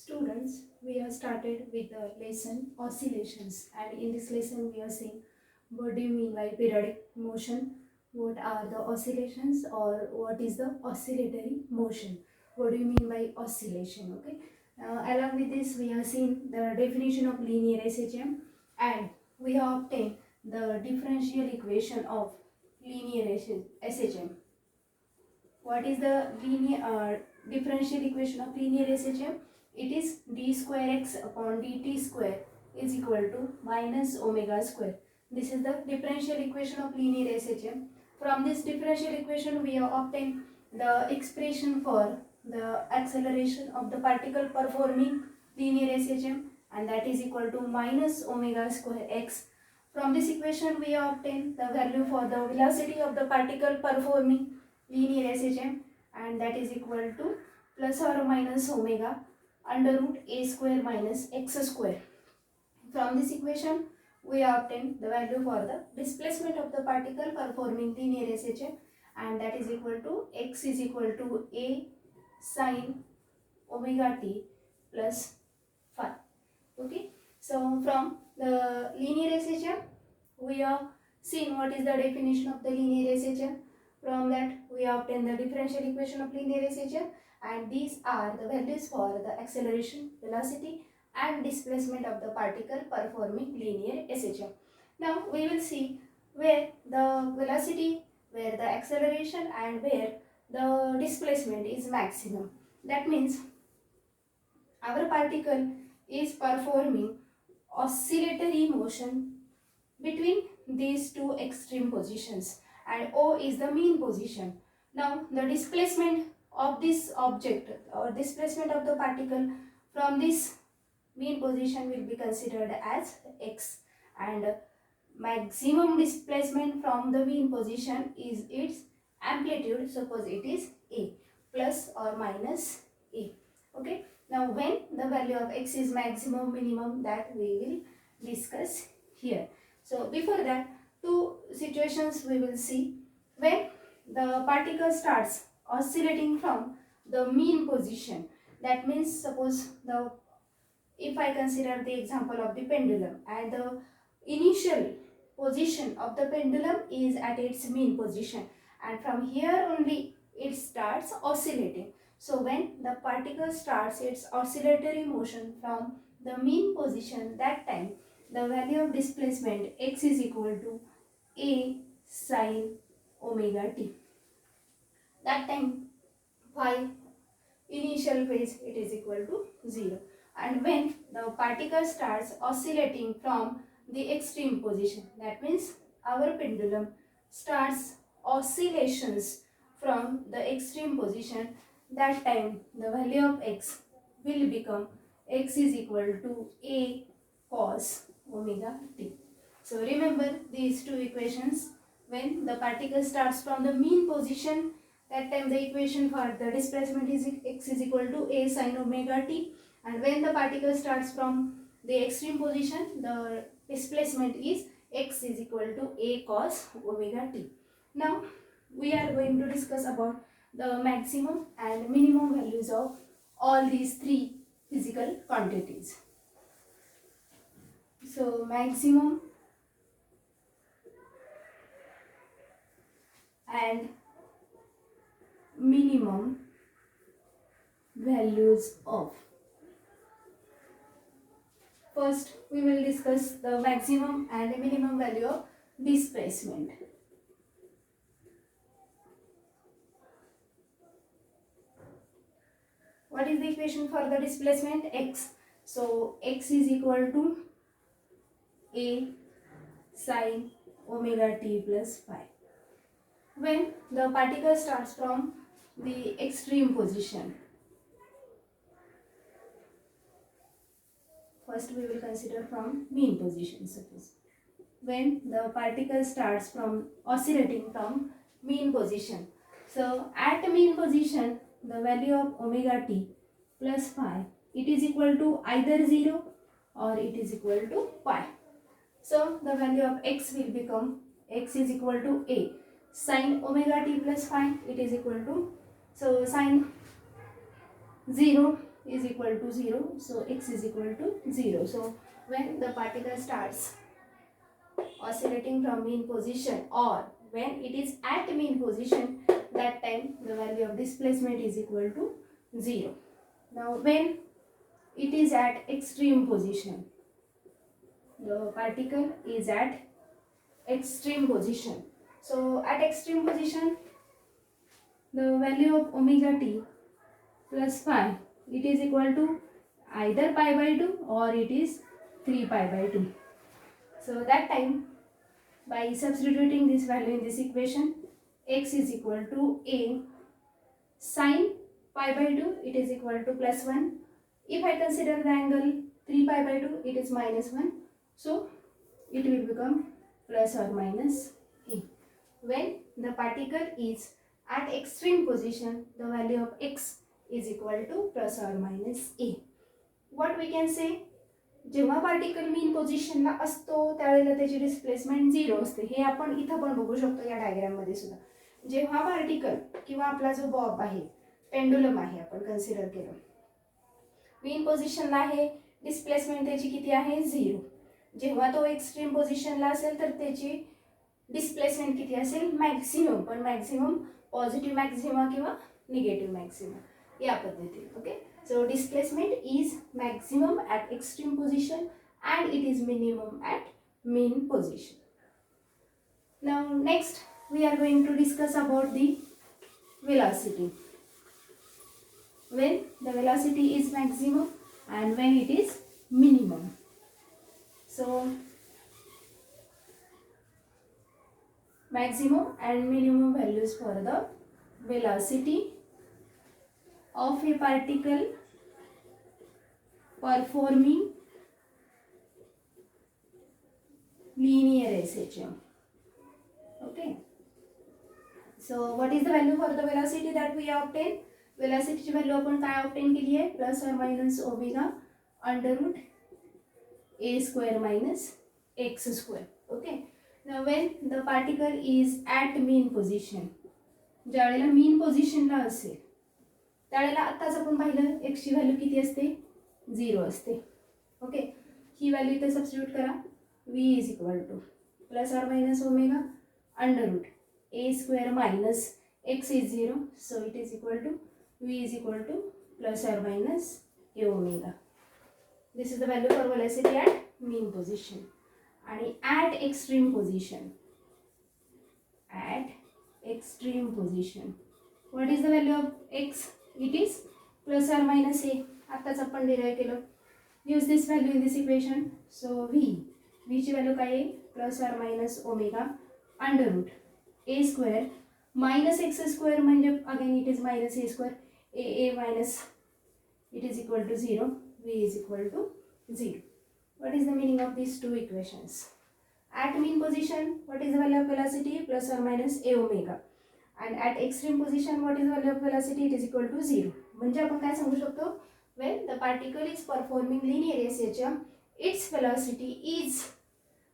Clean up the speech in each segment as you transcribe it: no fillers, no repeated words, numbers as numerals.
Students, we have started with the lesson oscillations, and in this lesson we are seeing what do you mean by periodic motion, what are the oscillations, or what is the oscillatory motion, what do you mean by oscillation. Okay, along with this we have seen the definition of linear SHM, and we have obtained the differential equation of linear SHM. What is the linear differential equation of linear SHM? It is d square x upon dt square is equal to minus omega square. This is the differential equation of linear SHM. From this differential equation we have obtained the expression for the acceleration of the particle performing linear SHM, and that is equal to minus omega square x. From this equation we have obtained the value for the velocity of the particle performing linear SHM, and that is equal to plus or minus omega under root a square minus x square. From this equation we obtain the value for the displacement of the particle performing linear SHM, and that is equal to x is equal to a sine omega t plus phi. Okay, so from the linear SHM we have seen what is the definition of the linear SHM. From that we obtain the differential equation of linear SHM, and these are the values for the acceleration, velocity and displacement of the particle performing linear SHM. Now we will see where the velocity, where the acceleration and where the displacement is maximum. That means our particle is performing oscillatory motion between these two extreme positions, and O is the mean position. Now the displacement of this object or displacement of the particle from this mean position will be considered as x, and maximum displacement from the mean position is its amplitude. Suppose it is a plus or minus a. Okay, now when the value of x is maximum, minimum, that we will discuss here. So before that, two situations we will see. When the particle starts oscillating from the mean position, that means suppose if I consider the example of the pendulum, and the initial position of the pendulum is at its mean position, and from here only it starts oscillating. So when the particle starts its oscillatory motion from the mean position, that time the value of displacement x is equal to a sine omega t. That time phi initial phase it is equal to 0, and when the particle starts oscillating from the extreme position, that means our pendulum starts oscillations from the extreme position, that time the value of x will become x is equal to a cos omega t. So remember these two equations. When the particle starts from the mean position, that time the equation for the displacement is x is equal to a sine omega t, and when the particle starts from the extreme position, the displacement is x is equal to a cos omega t. Now we are going to discuss about the maximum and minimum values of all these three physical quantities. So maximum and minimum values of. First we will discuss the maximum and minimum value of displacement. What is the equation for the displacement? X. So x is equal to a sine omega t plus phi. When the particle starts from the extreme position, first we will consider from mean position. Suppose when the particle starts from oscillating from mean position, so at mean position the value of omega t plus phi, it is equal to either 0 or it is equal to pi. So the value of x will become x is equal to a sine omega t plus phi, it is equal to, so sine 0 is equal to 0, so x is equal to 0. So when the particle starts oscillating from mean position, or when it is at mean position, that time the value of displacement is equal to 0. Now when it is at extreme position, the particle is at extreme position. So at extreme position, the value of omega t plus phi, it is equal to either pi by 2 or it is 3 pi by 2. So that time, by substituting this value in this equation, x is equal to a sine pi by 2, it is equal to plus 1. If I consider the angle 3 pi by 2, it is minus 1. So it will become plus or minus a. When the particle is at extreme position, the value of x is equal to plus or minus a. What we can say? जेव्हा particle mean पोझिशनला असतो त्यावेळेला त्याची displacement 0 असते. हे आपण इथं पण बघू शकतो या डायग्राममध्ये सुद्धा. जेव्हा पार्टिकल किंवा आपला जो बॉब आहे, पेंडुलम आहे, आपण कन्सिडर केलं, मीन पोझिशनला आहे, डिस्प्लेसमेंट त्याची किती आहे? 0. जेव्हा तो एक्स्ट्रीम पोझिशनला असेल तर त्याची डिस्प्लेसमेंट किती असेल? मॅक्सिमम. पण मॅक्सिमम पॉझिटिव्ह मॅक्सिमा किंवा निगेटिव्ह मॅक्सिमा या पद्धतीने. Okay, so displacement is maximum at extreme position and it is minimum at mean position. Now next we are going to discuss about the velocity. When the velocity is maximum and when it is minimum. So maximum and minimum values for the velocity of a particle performing linear SHM. Okay. So what is the value for the velocity that we have obtained? Velocity ची value आपण काय obtain केली आहे? Plus or minus omega under root a square minus x square. Okay. Now when the particle is at mean position, ज्यावेळेला mean positionला असेल त्यावेळेला आत्ताच आपण पाहिलं x ची व्हॅल्यू किती असते? 0 असते. ओके, ही व्हॅल्यू इथे सबस्टिट्यूट करा. v is equal to plus or minus omega under root a square minus x is 0, so it is equal to v is equal to plus or minus a omega. This is the value for velocity at mean position. आणि at extreme position, at extreme position what is the value of x? It is plus or minus a. आत्ताच आपण derive केलं. Use this value in this equation. So v ची value काय आहे? Plus or minus omega under root a square minus x square म्हणजे again it is minus a square. A minus it is equal to 0. V is equal to 0. What is the meaning of these two equations? At mean position, what is the value of velocity? Plus or minus a omega. And at extreme position, what is the value of velocity? It is equal to 0. म्हणजे आपण काय सांगू शकतो? When the particle is performing linear SHM, its velocity is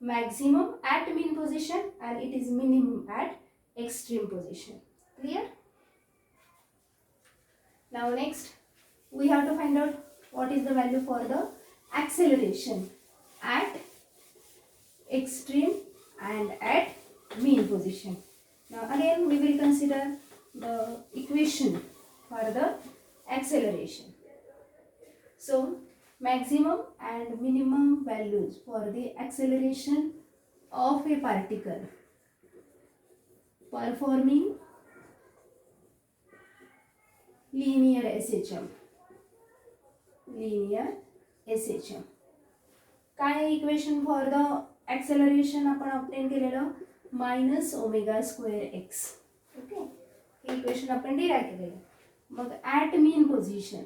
maximum at mean position and it is minimum at extreme position. Clear? Now next, we have to find out what is the value for the acceleration at extreme and at mean position. Now again we will consider the equation for the acceleration. So maximum and minimum values for the acceleration of a particle performing linear SHM. Linear SHM. काय equation for the acceleration आपण obtain केलेलं? Minus omega square x. Okay, हे equation आपण derive केलेलं. मग at mean position,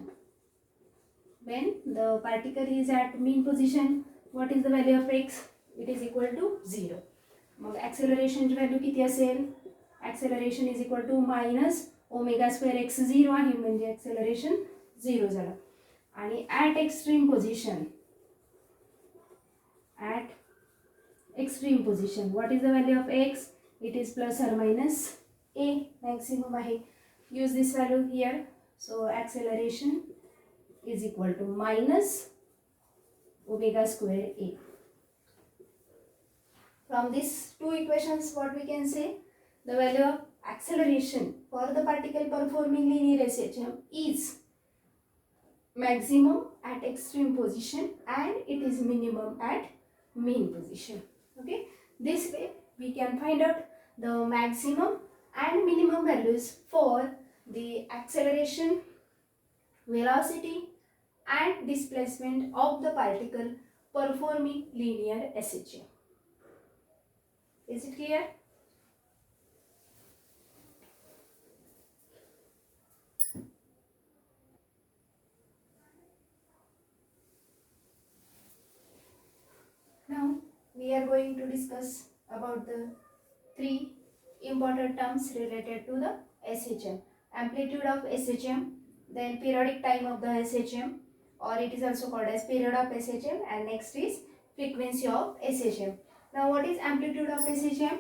when the particle is at mean position, what is the value of x? It is equal to 0. मग ॲक्सेलरेशनची value किती असेल? Acceleration is equal to minus omega square x. 0 आहे म्हणजे acceleration 0 झालं. आणि at extreme position, at extreme position what is the value of x? It is plus or minus a. Maximum आहे. Use this value here. So acceleration is equal to minus omega square A. From these two equations, what we can say? The value of acceleration for the particle performing linear SHM is maximum at extreme position and it is minimum at mean position. Okay, this way we can find out the maximum and minimum values for the acceleration, velocity and displacement of the particle performing linear SHM. Is it clear? Now we are going to discuss about the three important terms related to the SHM. Amplitude of SHM, then periodic time of the SHM, or it is also called as period of SHM, and next is frequency of SHM. Now what is amplitude of SHM?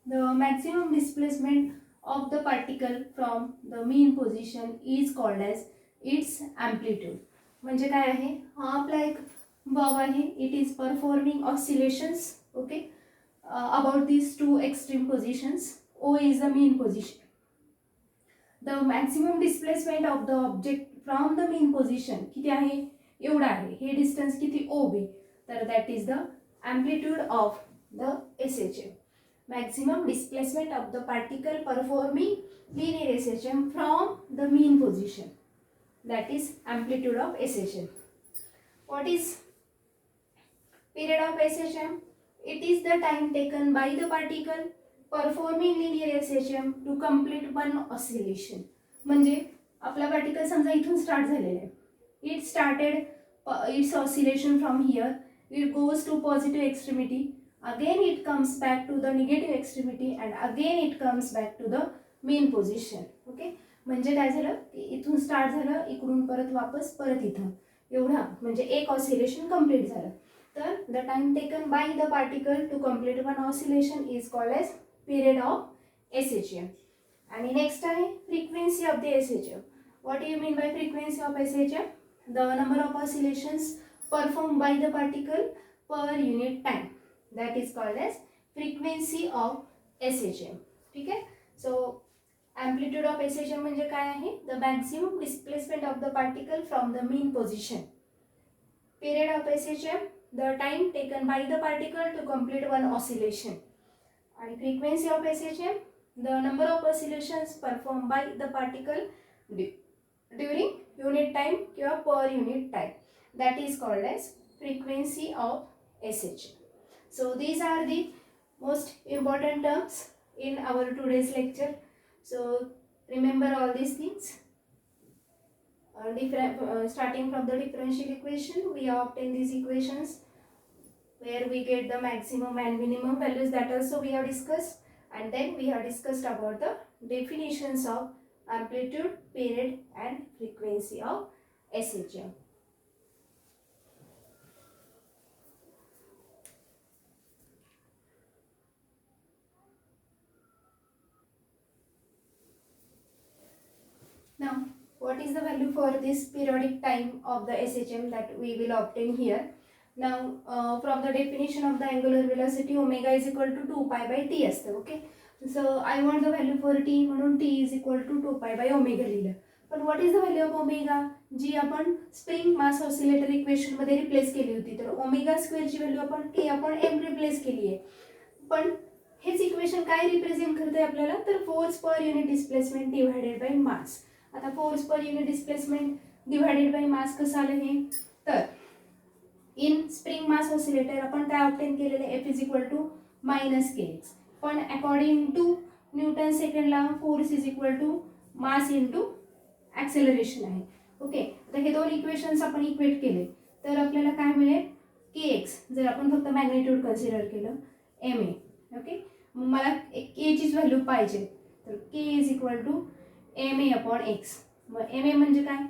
The maximum displacement of the particle from the mean position is called as its amplitude. म्हणजे काय आहे? हा आपला एक bob आहे. It is performing oscillations, okay, about these two extreme positions. O is the mean position. The maximum displacement of the object from the mean position किती आहे? एवढा आहे. हे distance किती? OB. तर that is the amplitude of the SHM. Maximum displacement of the particle performing linear SHM from the mean position. That is amplitude of SHM. What is period of SHM? It is the time taken by the particle performing linear SHM to complete one oscillation. म्हणजे आपला particle समजा इथून start झालेला आहे. It started its oscillation from here. It goes to positive extremity. Again it comes back to the negative extremity and again it comes back to the mean position. Okay, म्हणजे काय झालं की इथून start झालं, इकडून परत वापस परत इथं, एवढा म्हणजे एक ऑसिलेशन कंप्लीट झालं. तर the time taken by the particle to complete one oscillation is called as period of SHM. आणि नेक्स्ट आहे frequency of the SHM. What you mean by frequency of SHM? The number of oscillations perform by the particle per unit time. That is called as frequency of SHM. ठीक आहे. So amplitude of SHM म्हणजे काय आहे? The maximum displacement of the particle from the mean position. Period of SHM, the time taken by the particle to complete one oscillation. And frequency of SHM, the number of oscillations performed by the particle during unit time or per unit time. That is called as frequency of SHM. So these are the most important terms in our today's lecture. So remember all these things. Starting from the differential equation, we obtain these equations where we get the maximum and minimum values, that also we have discussed, and then we have discussed about the definitions of amplitude, period and frequency of SHM. Now, what is the value for this periodic time of the SHM that we will obtain here? Now, from the definition of the angular velocity, omega is equal to 2 pi by t असतं. Okay. So, I want the value for t, म्हणून t is equal to 2 pi by omega लिहिलं. But what is the value of omega? जी आपण spring mass oscillator equation मध्ये replace केली होती. तर omega स्क्वेअरची value आपण k आपण m रिप्लेस केली आहे. पण हेच इक्वेशन काय रिप्रेझेंट करते आपल्याला? तर force per unit displacement divided by mass. आता force per unit displacement divided by mass कसं आलं हे? तर इन स्प्रिंग मास ऑसिलेटर आपण काय ऑब्टेन केलेले? F is equal to minus kx. पण अकॉर्डिंग टू न्यूटन सेकंडला force is equal to mass into acceleration आहे. ओके, तर हे दोन इक्वेशन्स आपण इक्वेट केले तर आपल्याला काय मिळेल? kx. जर आपण फक्त मॅग्निट्यूड कन्सिडर केलं ma. ओके, मग मला kचीच व्हॅल्यू पाहिजे, तर k is equal to ma upon x. मग ma म्हणजे काय?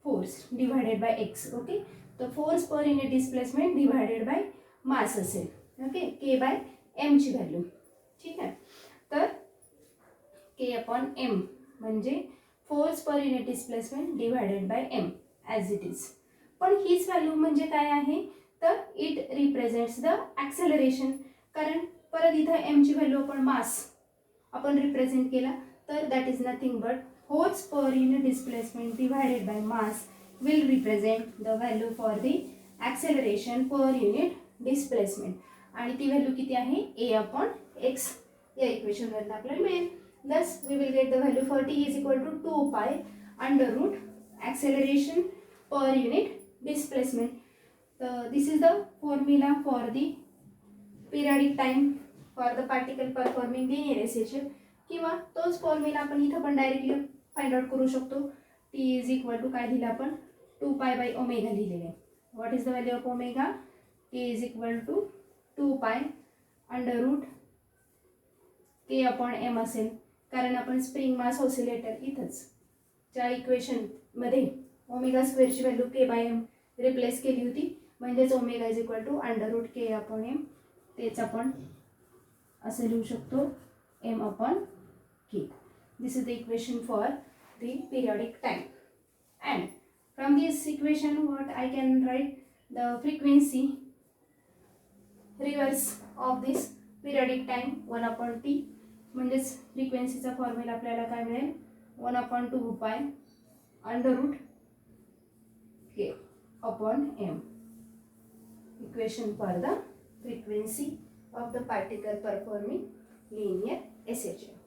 Force divided by x. Okay, तर force per unit displacement divided by mass असेल. ओके, k बाय m ची व्हॅल्यू. ठीक आहे, तर k अपॉन m म्हणजे force per unit displacement divided by m. As it is. पण हीच व्हॅल्यू म्हणजे काय आहे तर इट रिप्रेझेंट्स द ॲक्सेलरेशन. कारण परत इथं एमची व्हॅल्यू आपण मास आपण रिप्रेझेंट केला तर that is nothing but force per unit displacement divided by mass will represent the value for the acceleration पर युनिट डिस्प्लेसमेंट. आणि ती व्हॅल्यू किती आहे ए अपॉन एक्स या इक्वेशनवरून आपल्याला मिळेल. thus we will get the value for t is equal to 2 pi under root acceleration per unit displacement. This is the formula for the periodic time for the particle performing linear SHF. किंवा तोच formula आपण इथं पण directly find out करू शकतो. t is equal to काय दिलं आपण 2 पाय बाय ओमेगा लिहिलेले. What is the value of omega? t is equal to 2 pi under root k upon m असेल. कारण आपण स्प्रिंग मास ऑसिलेटर इथंच च्या इक्वेशनमध्ये ओमेगा स्क्वेअरची value k by m replace केली होती. म्हणजेच omega is equal to under root k upon m. तेच आपण असं लिहू शकतो m upon k. This is the equation for the periodic time. And from this equation what I can write the frequency reverse of this periodic time 1 upon t. म्हणजेच फ्रिक्वेन्सीचा formula आपल्याला काय मिळेल 1 upon 2 pi under root k upon m. Equation for the frequency of the particle performing linear SHF.